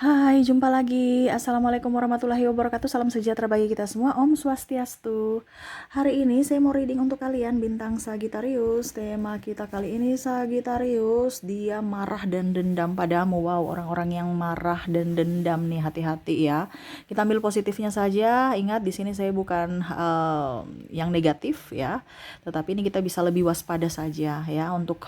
Hai, jumpa lagi. Assalamualaikum warahmatullahi wabarakatuh. Salam sejahtera bagi kita semua. Om Swastiastu. Hari ini saya mau reading untuk kalian bintang Sagittarius. Tema kita kali ini Sagittarius, dia marah dan dendam padamu. Wow, orang-orang yang marah dan dendam nih, hati-hati ya. Kita ambil positifnya saja. Ingat di sini saya bukan yang negatif ya, tetapi ini kita bisa lebih waspada saja ya untuk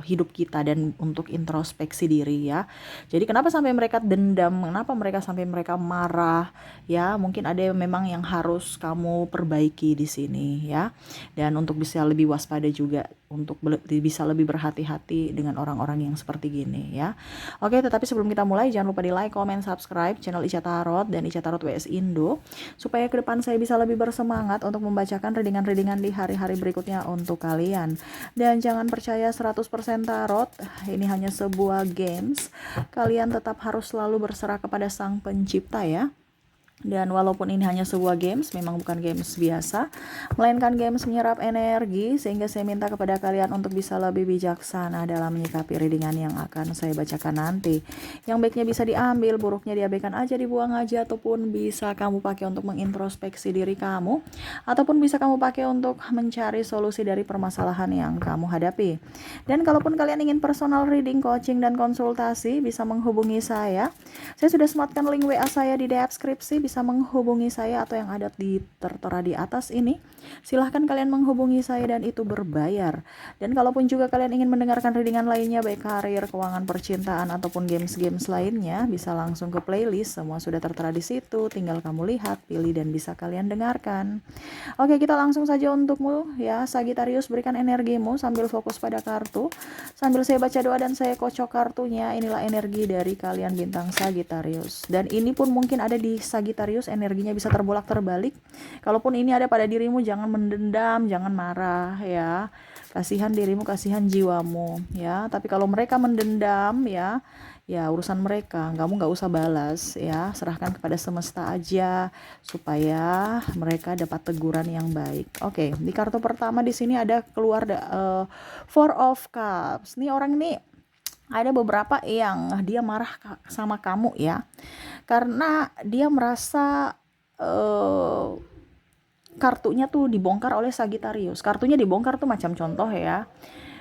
hidup kita dan untuk introspeksi diri ya. Jadi kenapa sampai mereka dendam, kenapa mereka sampai mereka marah, ya mungkin ada memang yang harus kamu perbaiki di sini ya. Dan untuk bisa lebih waspada juga, untuk bisa lebih berhati-hati dengan orang-orang yang seperti gini ya. Oke, tetapi sebelum kita mulai jangan lupa di like, comment, subscribe channel Ica Tarot dan Ica Tarot WS Indo supaya ke depan saya bisa lebih bersemangat untuk membacakan readingan-readingan di hari-hari berikutnya untuk kalian. Dan jangan percaya 100% tarot, ini hanya sebuah games. Kalian tetap harus selalu berserah kepada Sang Pencipta ya. Dan walaupun ini hanya sebuah games, memang bukan games biasa, melainkan games menyerap energi, sehingga saya minta kepada kalian untuk bisa lebih bijaksana dalam menyikapi readingan yang akan saya bacakan nanti. Yang baiknya bisa diambil, buruknya diabaikan aja, dibuang aja, ataupun bisa kamu pakai untuk mengintrospeksi diri kamu, ataupun bisa kamu pakai untuk mencari solusi dari permasalahan yang kamu hadapi. Dan kalaupun kalian ingin personal reading, coaching, dan konsultasi, bisa menghubungi saya. Saya sudah sematkan link WA saya di deskripsi, bisa menghubungi saya atau yang ada di tertera di atas ini. Silahkan kalian menghubungi saya dan itu berbayar. Dan kalaupun juga kalian ingin mendengarkan readingan lainnya, baik karir, keuangan, percintaan, ataupun games-games lainnya, bisa langsung ke playlist. Semua sudah tertera di situ, tinggal kamu lihat, pilih, dan bisa kalian dengarkan. Oke, kita langsung saja untukmu ya Sagittarius, berikan energimu sambil fokus pada kartu. Sambil saya baca doa dan saya kocok kartunya, inilah energi dari kalian bintang Sagittarius. Dan ini pun mungkin ada di Sagittarius, energinya bisa terbolak-terbalik. Kalaupun ini ada pada dirimu, jangan mendendam, jangan marah ya. Kasihan dirimu, kasihan jiwamu ya. Tapi kalau mereka mendendam ya, ya urusan mereka, kamu nggak usah balas ya, serahkan kepada semesta aja supaya mereka dapat teguran yang baik. Oke, di kartu pertama di sini ada keluar Four of Cups. Nih orang ini ada beberapa yang dia marah sama kamu ya, karena dia merasa kartunya tuh dibongkar oleh Sagittarius. Kartunya dibongkar tuh macam contoh ya,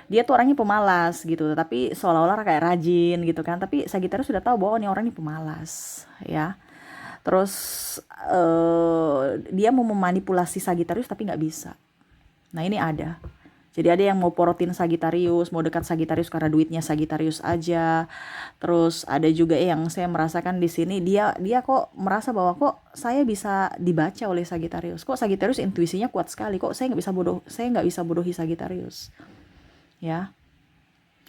dia tuh orangnya pemalas gitu, tapi seolah-olah kayak rajin gitu kan, tapi Sagittarius sudah tahu bahwa nih orang ini pemalas ya. Terus dia mau memanipulasi Sagittarius tapi nggak bisa. Nah ini ada. Jadi ada yang mau porotin Sagittarius, mau dekat Sagittarius karena duitnya Sagittarius aja. Terus ada juga yang saya merasakan di sini, dia kok merasa bahwa kok saya bisa dibaca oleh Sagittarius. Kok Sagittarius intuisinya kuat sekali. Kok saya nggak bisa bodohi Sagittarius. Ya.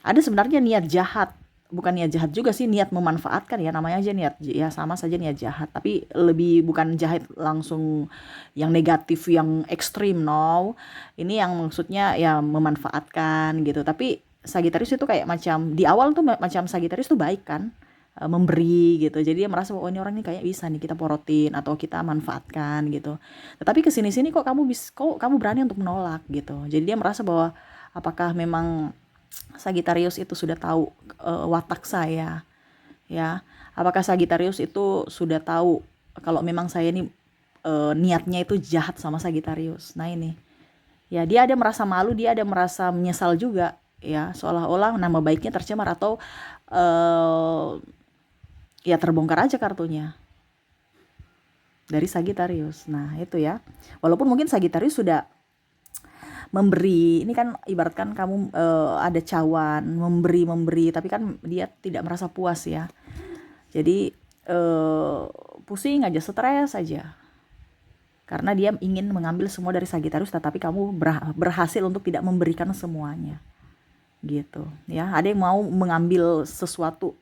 Ada sebenarnya niat jahat, bukan niat jahat juga sih, niat memanfaatkan ya, namanya aja niat ya, sama saja niat jahat, tapi lebih bukan jahat langsung yang negatif yang ekstrim, no. Ini yang maksudnya ya memanfaatkan gitu. Tapi Sagittarius itu kayak macam di awal tuh macam Sagittarius tuh baik kan, memberi gitu. Jadi dia merasa oh ini orang ini kayak bisa nih kita porotin atau kita manfaatkan gitu. Tetapi kesini-sini kok kamu berani untuk menolak gitu. Jadi dia merasa bahwa apakah memang Sagittarius itu sudah tahu watak saya ya, apakah Sagittarius itu sudah tahu kalau memang saya ini niatnya itu jahat sama Sagittarius. Nah ini ya, dia ada merasa malu, dia ada merasa menyesal juga ya, seolah-olah nama baiknya tercemar atau ya terbongkar aja kartunya dari Sagittarius. Nah itu ya, walaupun mungkin Sagittarius sudah memberi, ini kan ibaratkan kamu ada cawan memberi, tapi kan dia tidak merasa puas ya. Jadi pusing aja, stres aja, karena dia ingin mengambil semua dari Sagittarius, tetapi kamu berhasil untuk tidak memberikan semuanya gitu ya. Ada yang mau mengambil sesuatu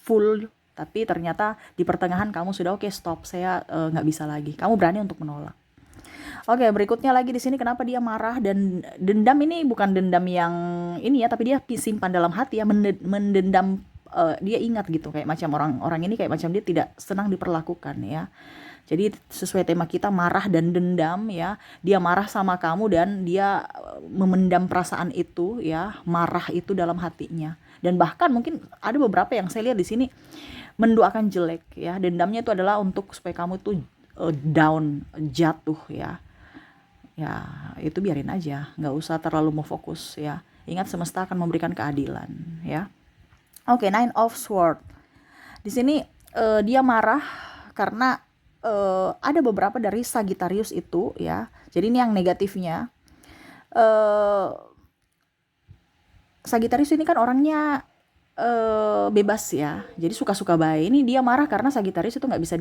full, tapi ternyata di pertengahan kamu sudah oke, stop, saya nggak bisa lagi. Kamu berani untuk menolak. Oke, berikutnya lagi di sini kenapa dia marah dan dendam, ini bukan dendam yang ini ya, tapi dia simpan dalam hati ya, mendendam, dia ingat gitu, kayak macam orang ini kayak macam dia tidak senang diperlakukan ya. Jadi sesuai tema kita marah dan dendam ya, dia marah sama kamu dan dia memendam perasaan itu ya, marah itu dalam hatinya. Dan bahkan mungkin ada beberapa yang saya lihat di sini mendoakan jelek ya. Dendamnya itu adalah untuk supaya kamu tuh down, jatuh ya. Ya itu biarin aja, nggak usah terlalu mau fokus ya. Ingat semesta akan memberikan keadilan ya. Oke, Nine of Swords. Di sini dia marah karena ada beberapa dari Sagittarius itu ya. Jadi ini yang negatifnya. Sagittarius ini kan orangnya bebas ya. Jadi suka-suka baik. Ini dia marah karena Sagittarius itu nggak bisa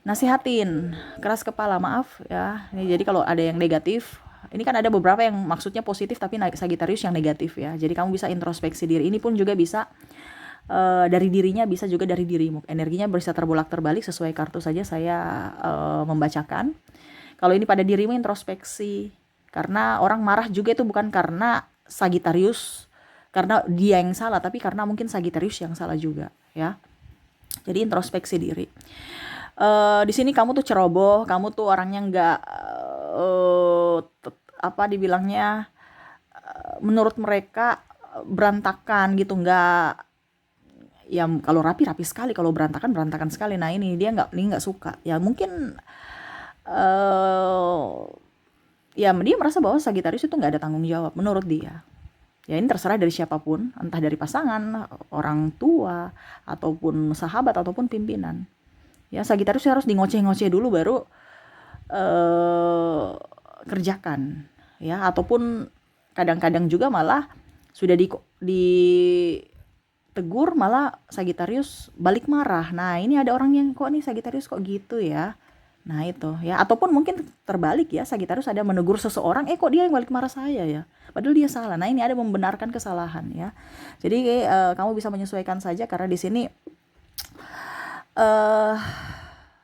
nasihatin, keras kepala, maaf ya. Ini jadi kalau ada yang negatif, ini kan ada beberapa yang maksudnya positif tapi Sagittarius yang negatif ya. Jadi kamu bisa introspeksi diri. Ini pun juga bisa dari dirinya, bisa juga dari dirimu. Energinya bisa terbolak-terbalik sesuai kartu saja saya membacakan. Kalau ini pada dirimu, introspeksi. Karena orang marah juga itu bukan karena Sagittarius, karena dia yang salah, tapi karena mungkin Sagittarius yang salah juga ya. Jadi introspeksi diri. Di sini kamu tuh ceroboh, kamu tuh orangnya nggak apa dibilangnya, menurut mereka berantakan gitu, nggak ya, kalau rapi sekali, kalau berantakan sekali. Nah ini nggak suka ya, mungkin ya dia merasa bahwa Sagittarius itu nggak ada tanggung jawab menurut dia. Ya ini terserah dari siapapun, entah dari pasangan, orang tua, ataupun sahabat, ataupun pimpinan. Ya Sagittarius harus ngoceh dulu baru kerjakan ya. Ataupun kadang-kadang juga malah sudah ditegur malah Sagittarius balik marah. Nah ini ada orang yang kok nih Sagittarius kok gitu ya. Nah itu ya. Ataupun mungkin terbalik ya, Sagittarius ada menegur seseorang, kok dia yang balik marah saya ya, padahal dia salah. Nah ini ada membenarkan kesalahan ya. Jadi kamu bisa menyesuaikan saja, karena di sini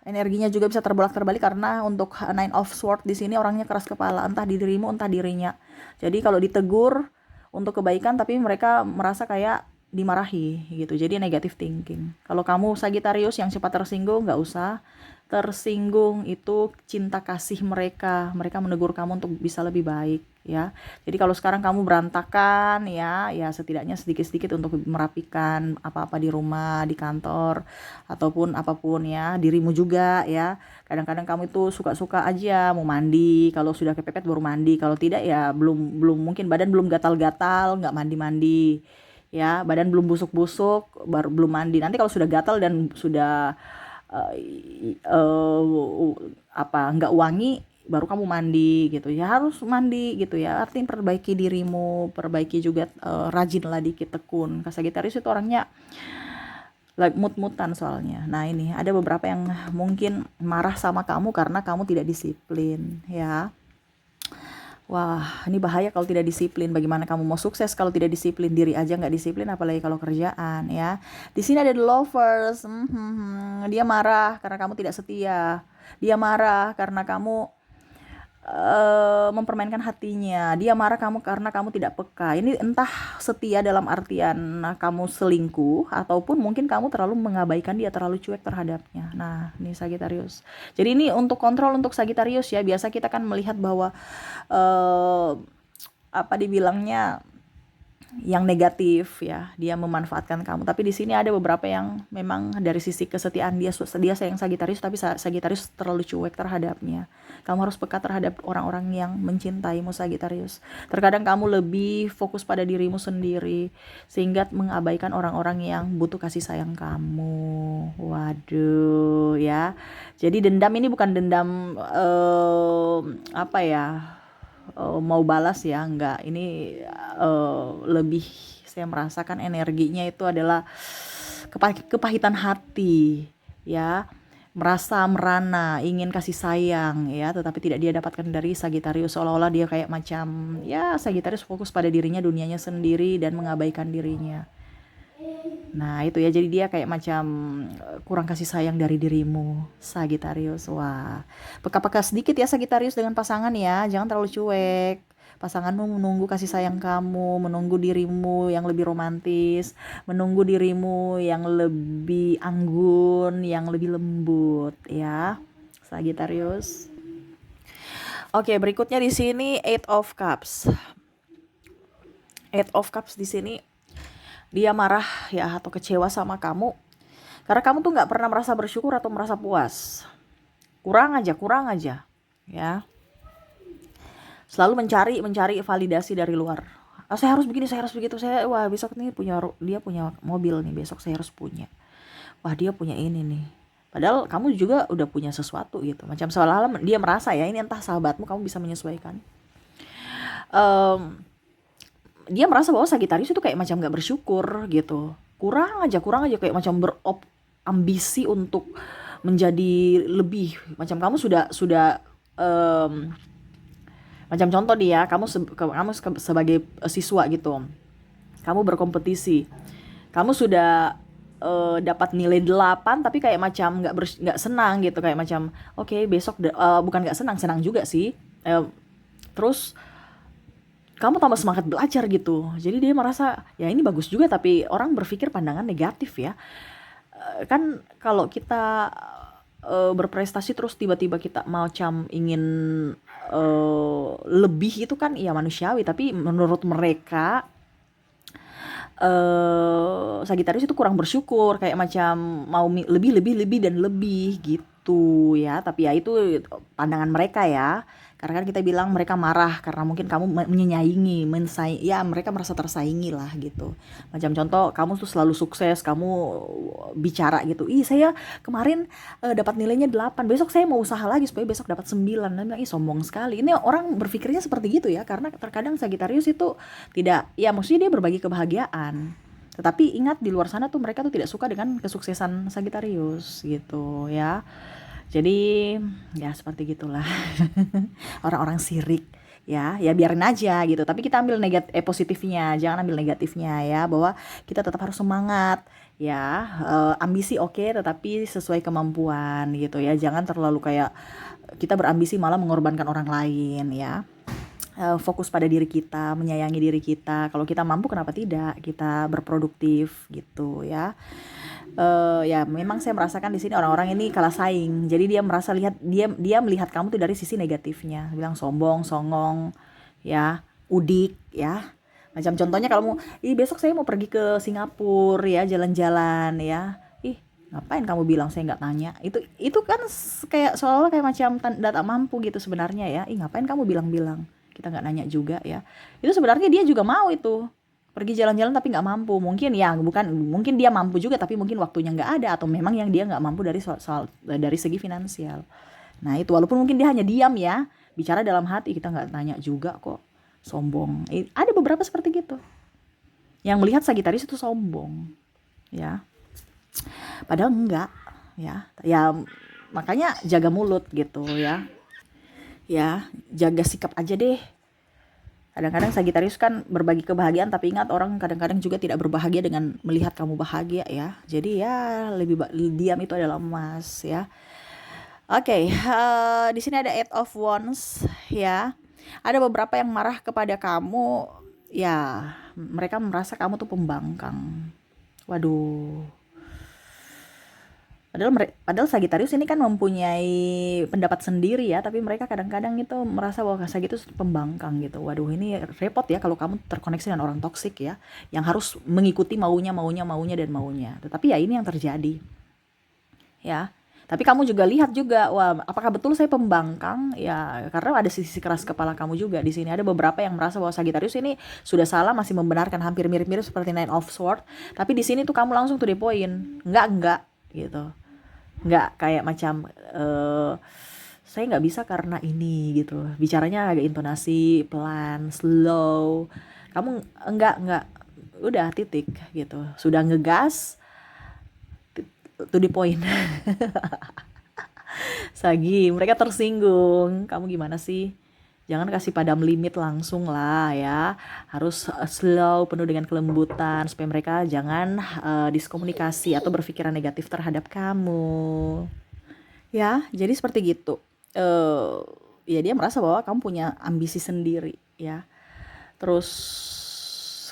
energinya juga bisa terbolak-terbalik, karena untuk Nine of Swords di sini orangnya keras kepala, entah di dirimu entah dirinya. Jadi kalau ditegur untuk kebaikan tapi mereka merasa kayak dimarahi gitu, jadi negative thinking. Kalau kamu Sagittarius yang cepat tersinggung, nggak usah tersinggung, itu cinta kasih mereka menegur kamu untuk bisa lebih baik ya. Jadi kalau sekarang kamu berantakan ya setidaknya sedikit-sedikit untuk merapikan apa-apa di rumah, di kantor, ataupun apapun ya, dirimu juga ya. Kadang-kadang kamu itu suka-suka aja mau mandi, kalau sudah kepepet baru mandi, kalau tidak ya belum mungkin badan belum gatal-gatal nggak mandi-mandi ya, badan belum busuk-busuk baru belum mandi. Nanti kalau sudah gatal dan sudah nggak wangi baru kamu mandi gitu ya. Harus mandi gitu ya, artinya perbaiki dirimu, perbaiki juga, rajinlah dikit, tekun. Sagittarius itu orangnya like mut-mutan soalnya. Nah ini ada beberapa yang mungkin marah sama kamu karena kamu tidak disiplin ya. Wah, ini bahaya kalau tidak disiplin. Bagaimana kamu mau sukses kalau tidak disiplin? Diri aja nggak disiplin, apalagi kalau kerjaan ya. Di sini ada the lovers. Dia marah karena kamu tidak setia. Dia marah karena kamu mempermainkan hatinya. Dia marah karena kamu tidak peka. Ini entah setia dalam artian kamu selingkuh, ataupun mungkin kamu terlalu mengabaikan dia, terlalu cuek terhadapnya. Nah ini Sagittarius. Jadi ini untuk kontrol untuk Sagittarius ya. Biasa kita kan melihat bahwa apa dibilangnya, yang negatif ya, dia memanfaatkan kamu. Tapi di sini ada beberapa yang memang dari sisi kesetiaan dia sayang Sagittarius, tapi Sagittarius terlalu cuek terhadapnya. Kamu harus peka terhadap orang-orang yang mencintaimu Sagittarius. Terkadang kamu lebih fokus pada dirimu sendiri sehingga mengabaikan orang-orang yang butuh kasih sayang kamu. Waduh ya. Jadi dendam ini bukan dendam apa ya, mau balas ya, enggak. Ini lebih saya merasakan energinya itu adalah kepahitan hati ya, merasa merana, ingin kasih sayang ya, tetapi tidak dia dapatkan dari Sagittarius. Seolah-olah dia kayak macam ya, Sagittarius fokus pada dirinya, dunianya sendiri, dan mengabaikan dirinya. Nah itu ya, jadi dia kayak macam kurang kasih sayang dari dirimu Sagittarius. Wah, peka-peka sedikit ya Sagittarius dengan pasangan ya, jangan terlalu cuek. Pasanganmu menunggu kasih sayang kamu, menunggu dirimu yang lebih romantis, menunggu dirimu yang lebih anggun, yang lebih lembut ya Sagittarius. Oke, berikutnya di sini Eight of Cups. Eight of Cups di sini dia marah ya atau kecewa sama kamu karena kamu tuh nggak pernah merasa bersyukur atau merasa puas. Kurang aja ya. Selalu mencari validasi dari luar. Oh, saya harus begini, saya harus begitu, wah besok nih dia punya mobil nih, besok saya harus punya. Wah dia punya ini nih. Padahal kamu juga udah punya sesuatu gitu. Macam seolah-olah dia merasa ya, ini entah sahabatmu kamu bisa menyesuaikan. Dia merasa bahwa Sagittarius itu kayak macam gak bersyukur gitu. Kurang aja kayak macam ambisi untuk menjadi lebih. Macam kamu sudah macam contoh dia, kamu sebagai siswa gitu. Kamu berkompetisi. Kamu sudah dapat nilai 8 tapi kayak macam nggak senang gitu, kayak macam oke, besok bukan nggak senang juga sih. Terus kamu tambah semangat belajar gitu. Jadi dia merasa ya ini bagus juga, tapi orang berpikir pandangan negatif ya. Kan kalau kita berprestasi terus tiba-tiba kita macam ingin lebih, itu kan ya manusiawi, tapi menurut mereka Sagittarius itu kurang bersyukur, kayak macam mau lebih dan lebih gitu ya. Tapi ya itu pandangan mereka ya. Karena kan kita bilang mereka marah karena mungkin kamu menyaingi, ya mereka merasa tersaingi lah gitu. Macam contoh, kamu tuh selalu sukses, kamu bicara gitu, saya kemarin dapat nilainya 8, besok saya mau usaha lagi supaya besok dapat 9. Dan sombong sekali. Ini orang berpikirnya seperti gitu ya, karena terkadang Sagittarius itu tidak, ya maksudnya dia berbagi kebahagiaan. Tetapi ingat, di luar sana tuh mereka tuh tidak suka dengan kesuksesan Sagittarius gitu ya. Jadi ya seperti gitulah. Orang-orang sirik ya biarin aja gitu. Tapi kita ambil positifnya, jangan ambil negatifnya ya, bahwa kita tetap harus semangat ya. Ambisi oke, tetapi sesuai kemampuan gitu ya. Jangan terlalu kayak kita berambisi malah mengorbankan orang lain ya. Fokus pada diri kita, menyayangi diri kita. Kalau kita mampu, kenapa tidak kita berproduktif gitu ya. Ya memang saya merasakan di sini orang-orang ini kalah saing. Jadi dia merasa dia melihat kamu tuh dari sisi negatifnya, bilang sombong, songong, ya, udik, ya. Macam contohnya kalau besok saya mau pergi ke Singapura ya, jalan-jalan ya. Ngapain kamu bilang saya nggak tanya? Itu kan kayak seolah-olah kayak macam tanda tak mampu gitu sebenarnya ya. Ngapain kamu bilang-bilang? Kita nggak nanya juga ya. Itu sebenarnya dia juga mau itu. Pergi jalan-jalan tapi nggak mampu, mungkin dia mampu juga tapi mungkin waktunya nggak ada, atau memang yang dia nggak mampu dari dari segi finansial. Nah itu, walaupun mungkin dia hanya diam ya, bicara dalam hati, kita nggak tanya juga kok, sombong. Ada beberapa seperti gitu yang melihat Sagittarius itu sombong ya, padahal enggak ya. Makanya jaga mulut gitu ya, jaga sikap aja deh. Kadang-kadang Sagittarius kan berbagi kebahagiaan, tapi ingat, orang kadang-kadang juga tidak berbahagia dengan melihat kamu bahagia ya. Jadi ya lebih diam itu adalah emas ya. Oke, di sini ada 8 of Wands ya. Ada beberapa yang marah kepada kamu ya. Mereka merasa kamu tuh pembangkang. Waduh. Padahal Sagittarius ini kan mempunyai pendapat sendiri ya, tapi mereka kadang-kadang itu merasa bahwa Sagittarius itu pembangkang gitu. Waduh, ini repot ya kalau kamu terkoneksi dengan orang toksik ya, yang harus mengikuti maunya dan maunya. Tetapi ya ini yang terjadi ya. Tapi kamu juga lihat juga, wah, apakah betul saya pembangkang ya? Karena ada sisi keras kepala kamu juga di sini. Ada beberapa yang merasa bahwa Sagittarius ini sudah salah, masih membenarkan, hampir mirip-mirip seperti Nine of Swords. Tapi di sini tuh kamu langsung to the point, enggak gitu. Nggak kayak macam saya nggak bisa karena ini gitu, bicaranya agak intonasi pelan, slow. Kamu enggak, udah titik gitu, sudah ngegas to the point. Sagi, mereka tersinggung. Kamu gimana sih? Jangan kasih padam limit langsung lah ya. Harus slow, penuh dengan kelembutan, supaya mereka jangan diskomunikasi atau berpikiran negatif terhadap kamu. Ya, jadi seperti gitu. Ya dia merasa bahwa kamu punya ambisi sendiri ya. Terus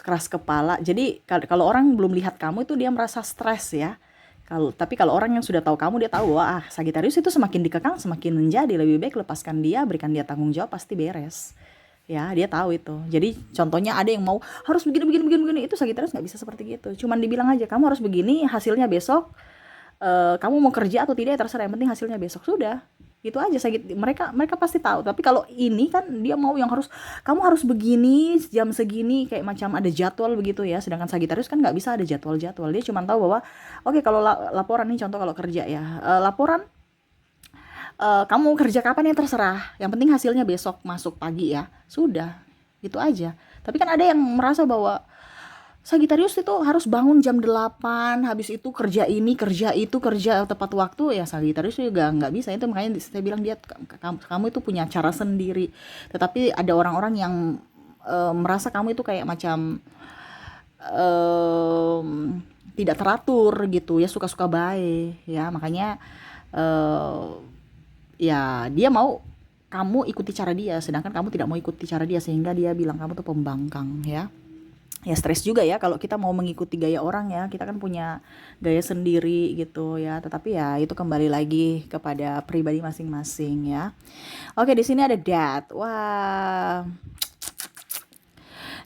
keras kepala. Jadi kalau orang belum lihat kamu itu dia merasa stres ya. Tapi kalau orang yang sudah tahu kamu, dia tahu bahwa Sagittarius itu semakin dikekang semakin menjadi, lebih baik lepaskan dia, berikan dia tanggung jawab, pasti beres ya, dia tahu itu. Jadi contohnya ada yang mau harus begini begini begini begini, itu Sagitarius nggak bisa seperti gitu. Cuman dibilang aja kamu harus begini, hasilnya besok. Kamu mau kerja atau tidak ya terserah, yang penting hasilnya besok, sudah itu aja. Mereka mereka pasti tahu. Tapi kalau ini kan dia mau yang harus, kamu harus begini jam segini, kayak macam ada jadwal begitu ya. Sedangkan Sagitarius kan nggak bisa ada jadwal-jadwal, dia cuma tahu bahwa oke, kalau laporan nih, contoh kalau kerja ya, laporan, kamu kerja kapan ya terserah, yang penting hasilnya besok masuk pagi ya, sudah itu aja. Tapi kan ada yang merasa bahwa Sagitarius itu harus bangun jam 8, habis itu kerja ini, kerja itu, kerja tepat waktu, ya Sagitarius juga nggak bisa. Itu makanya saya bilang dia, kamu itu punya cara sendiri. Tetapi ada orang-orang yang merasa kamu itu kayak macam em, tidak teratur gitu ya, suka-suka baik ya. Makanya eh, ya dia mau kamu ikuti cara dia, sedangkan kamu tidak mau ikuti cara dia, sehingga dia bilang kamu tuh pembangkang ya. Ya stres juga ya kalau kita mau mengikuti gaya orang ya, kita kan punya gaya sendiri gitu ya. Tetapi ya itu kembali lagi kepada pribadi masing-masing ya. Oke, di sini ada Death. Wah,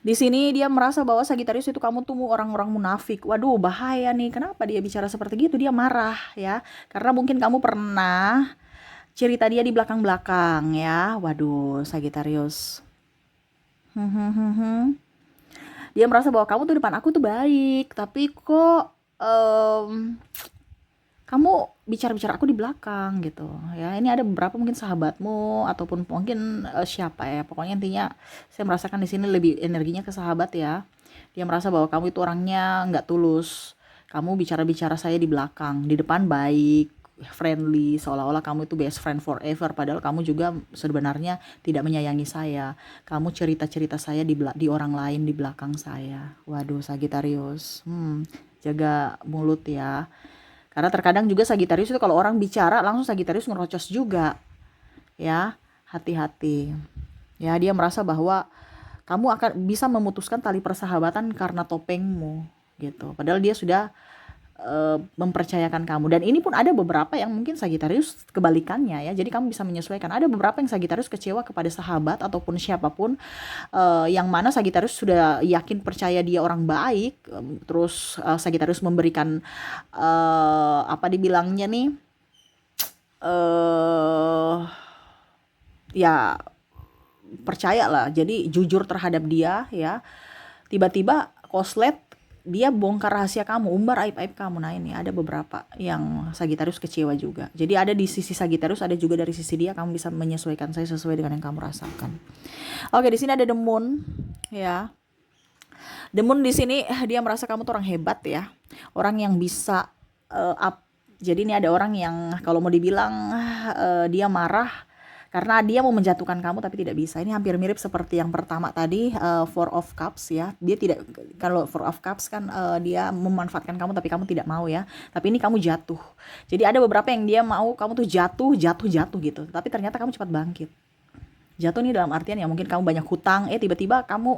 di sini dia merasa bahwa Sagitarius itu kamu tuh orang-orang munafik. Waduh, bahaya nih. Kenapa dia bicara seperti gitu? Dia marah ya, karena mungkin kamu pernah cerita dia di belakang-belakang ya. Waduh, Sagitarius. Dia merasa bahwa kamu tuh depan aku tuh baik, tapi kok kamu bicara-bicara aku di belakang gitu ya. Ini ada beberapa mungkin sahabatmu ataupun mungkin siapa ya, pokoknya intinya saya merasakan di sini lebih energinya ke sahabat ya. Dia merasa bahwa kamu itu orangnya nggak tulus, kamu bicara-bicara saya di belakang, di depan baik, friendly, seolah-olah kamu itu best friend forever, padahal kamu juga sebenarnya tidak menyayangi saya. Kamu cerita-cerita saya di orang lain di belakang saya. Waduh, Sagitarius, jaga mulut ya. Karena terkadang juga Sagitarius itu kalau orang bicara langsung Sagitarius ngerocos juga. Ya, hati-hati. Ya, dia merasa bahwa kamu akan bisa memutuskan tali persahabatan karena topengmu gitu. Padahal dia sudah mempercayakan kamu. Dan ini pun ada beberapa yang mungkin Sagitarius kebalikannya ya. Jadi kamu bisa menyesuaikan. Ada beberapa yang Sagitarius kecewa kepada sahabat ataupun siapapun, yang mana Sagitarius sudah yakin percaya dia orang baik, terus Sagitarius memberikan apa dibilangnya nih, eh ya percaya lah, jadi jujur terhadap dia ya. Tiba-tiba koslet, dia bongkar rahasia kamu, umbar aib-aib kamu. Nah ini ada beberapa yang Sagitarius kecewa juga. Jadi ada di sisi Sagitarius, ada juga dari sisi dia. Kamu bisa menyesuaikan saya sesuai dengan yang kamu rasakan. Oke, di sini ada The Moon ya. The Moon di sini dia merasa kamu tuh orang hebat ya, orang yang bisa up. Jadi ini ada orang yang kalau mau dibilang dia marah karena dia mau menjatuhkan kamu tapi tidak bisa. Ini hampir mirip seperti yang pertama tadi, Four of Cups ya. Dia tidak, kalau Four of Cups kan dia memanfaatkan kamu tapi kamu tidak mau ya. Tapi ini kamu jatuh. Jadi ada beberapa yang dia mau kamu tuh jatuh gitu. Tapi ternyata kamu cepat bangkit. Jatuh nih dalam artian ya mungkin kamu banyak hutang, tiba-tiba kamu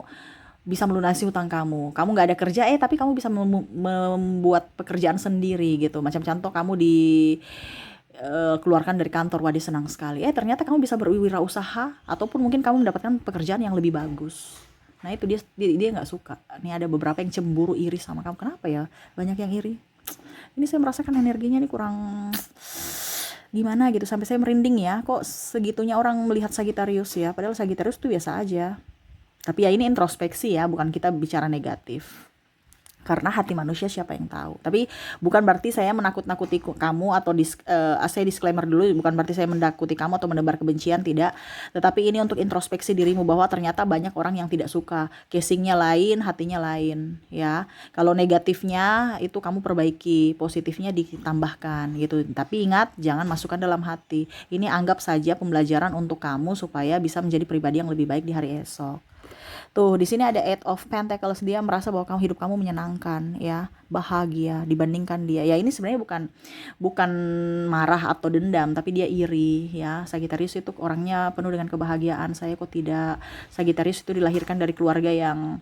bisa melunasi hutang kamu. Kamu nggak ada kerja, tapi kamu bisa membuat pekerjaan sendiri gitu. Macam contoh kamu keluarkan dari kantor, wah dia senang sekali. Ternyata kamu bisa berwirausaha ataupun mungkin kamu mendapatkan pekerjaan yang lebih bagus. Nah itu dia nggak suka. Ini ada beberapa yang cemburu, iri sama kamu. Kenapa ya banyak yang iri? Ini saya merasakan energinya nih kurang gimana gitu, sampai saya merinding ya. Kok segitunya orang melihat Sagitarius ya, padahal Sagitarius tuh biasa aja. Tapi ya ini introspeksi ya, bukan kita bicara negatif. Karena hati manusia siapa yang tahu. Tapi bukan berarti saya menakut-nakuti kamu atau saya disclaimer dulu, bukan berarti saya mendakuti kamu atau menebar kebencian, tidak. Tetapi ini untuk introspeksi dirimu bahwa ternyata banyak orang yang tidak suka. Casingnya lain, hatinya lain ya. Kalau negatifnya itu kamu perbaiki, positifnya ditambahkan gitu. Tapi ingat, jangan masukkan dalam hati. Ini anggap saja pembelajaran untuk kamu supaya bisa menjadi pribadi yang lebih baik di hari esok. Tuh, di sini ada Eight of Pentacles. Dia merasa bahwa hidup kamu menyenangkan ya, bahagia dibandingkan dia. Ya ini sebenarnya bukan marah atau dendam, tapi dia iri ya. Sagitarius itu orangnya penuh dengan kebahagiaan. Saya kok tidak. Sagitarius itu dilahirkan dari keluarga yang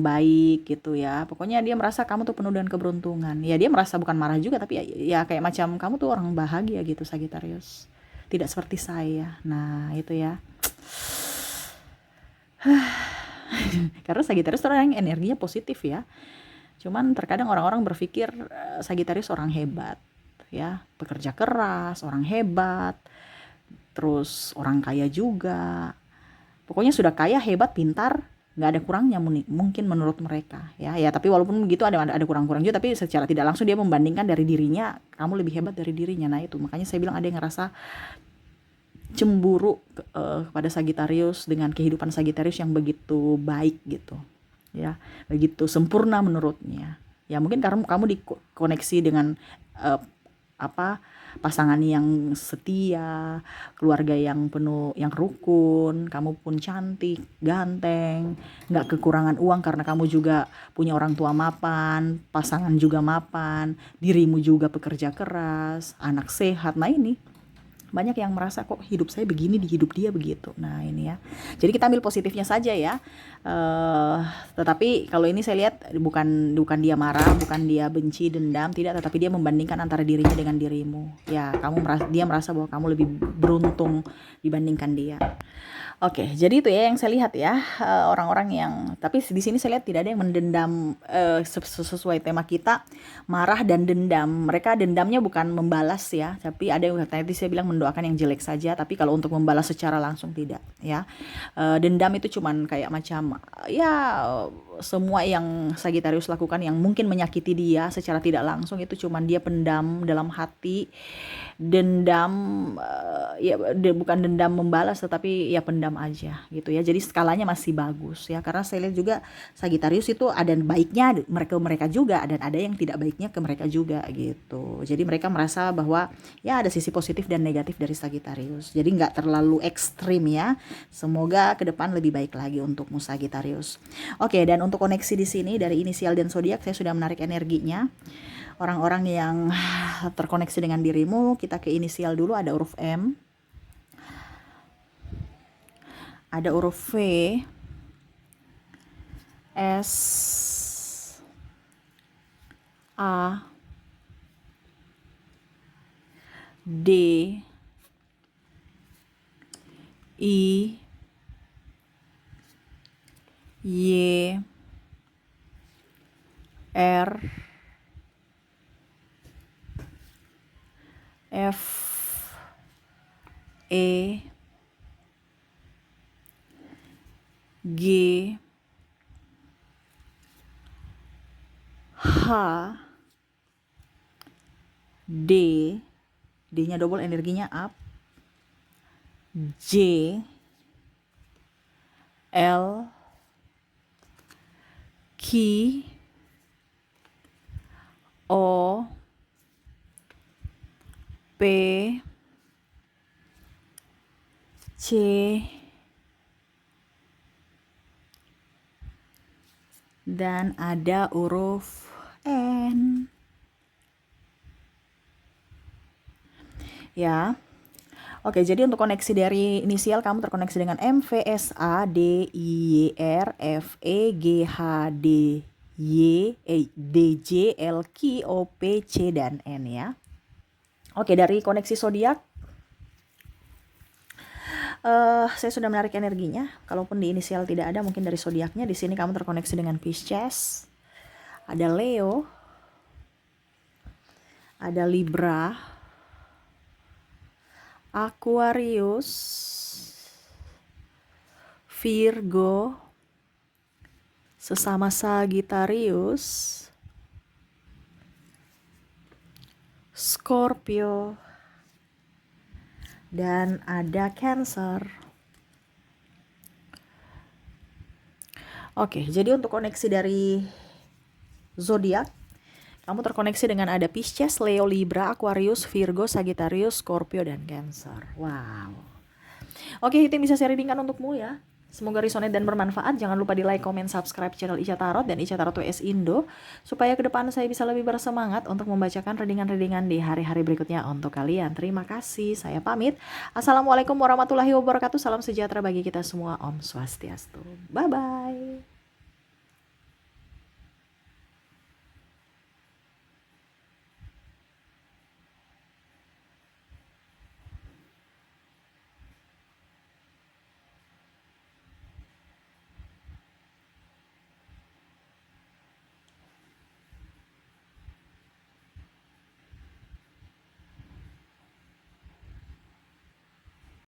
baik gitu ya. Pokoknya dia merasa kamu tuh penuh dengan keberuntungan. Ya dia merasa bukan marah juga, tapi ya kayak macam kamu tuh orang bahagia gitu, Sagitarius. tidak seperti saya. Nah, itu ya. Karena Sagittarius orang yang energinya positif ya. Cuman terkadang orang-orang berpikir Sagittarius orang hebat ya, pekerja keras, orang hebat, terus orang kaya juga. Pokoknya sudah kaya, hebat, pintar, nggak ada kurangnya mungkin menurut mereka ya. Tapi walaupun begitu ada kurang-kurang juga, tapi secara tidak langsung dia membandingkan dari dirinya, kamu lebih hebat dari dirinya. Nah itu makanya saya bilang ada yang ngerasa cemburu kepada Sagittarius dengan kehidupan Sagittarius yang begitu baik gitu ya, begitu sempurna menurutnya ya. Mungkin karena kamu dikoneksi dengan pasangan yang setia, keluarga yang penuh, yang rukun, kamu pun cantik, ganteng, nggak kekurangan uang karena kamu juga punya orang tua mapan, pasangan juga mapan, dirimu juga pekerja keras, anak sehat. Nah ini banyak yang merasa kok hidup saya begini, di hidup dia begitu. Nah ini ya, jadi kita ambil positifnya saja ya. Tetapi kalau ini saya lihat bukan dia marah, bukan dia benci, dendam, tidak, tetapi dia membandingkan antara dirinya dengan dirimu ya. Dia merasa bahwa kamu lebih beruntung dibandingkan dia. Oke, jadi itu ya yang saya lihat ya, orang-orang yang, tapi di sini saya lihat tidak ada yang mendendam sesuai tema kita, marah dan dendam. Mereka dendamnya bukan membalas ya, tapi ada yang tadi saya bilang mendoakan yang jelek saja, tapi kalau untuk membalas secara langsung tidak ya. Dendam itu cuman kayak macam ya, semua yang Sagittarius lakukan yang mungkin menyakiti dia secara tidak langsung itu cuman dia pendam dalam hati. Dendam ya bukan dendam membalas, tetapi ya pendam aja gitu ya. Jadi skalanya masih bagus ya, karena saya lihat juga Sagittarius itu ada baiknya mereka juga, dan ada yang tidak baiknya ke mereka juga gitu. Jadi mereka merasa bahwa ya ada sisi positif dan negatif dari Sagittarius, jadi nggak terlalu ekstrim ya. Semoga ke depan lebih baik lagi untukmu Sagittarius. Oke, dan untuk koneksi di sini dari inisial dan zodiak saya sudah menarik energinya. Orang-orang yang terkoneksi dengan dirimu, kita ke inisial dulu. Ada huruf M, ada huruf V, S, A, D, I, Y, R, F, E, G, H, D, D-nya double, energinya up, J, L, Q, O, P, C, dan ada huruf N ya. Oke, jadi untuk koneksi dari inisial kamu terkoneksi dengan M, V, S, A, D, I, Y, R, F, E, G, H, D, Y, D, J, L, Q, O, P, C, dan N ya. Oke, dari koneksi zodiak saya sudah menarik energinya. Kalaupun di inisial tidak ada, mungkin dari zodiaknya. Di sini kamu terkoneksi dengan Pisces, ada Leo, ada Libra, Aquarius, Virgo, sesama Sagittarius, Scorpio, dan ada Cancer. Oke, jadi untuk koneksi dari zodiak, kamu terkoneksi dengan ada Pisces, Leo, Libra, Aquarius, Virgo, Sagittarius, Scorpio, dan Cancer. Wow. Oke, itu yang bisa saya readingkan untukmu ya. Semoga resonate dan bermanfaat. Jangan lupa di like, comment, subscribe channel Ica Tarot dan Ica Tarot WS Indo, supaya ke depan saya bisa lebih bersemangat untuk membacakan readingan-readingan di hari-hari berikutnya untuk kalian. Terima kasih, saya pamit. Assalamualaikum warahmatullahi wabarakatuh. Salam sejahtera bagi kita semua. Om Swastiastu. Bye-bye.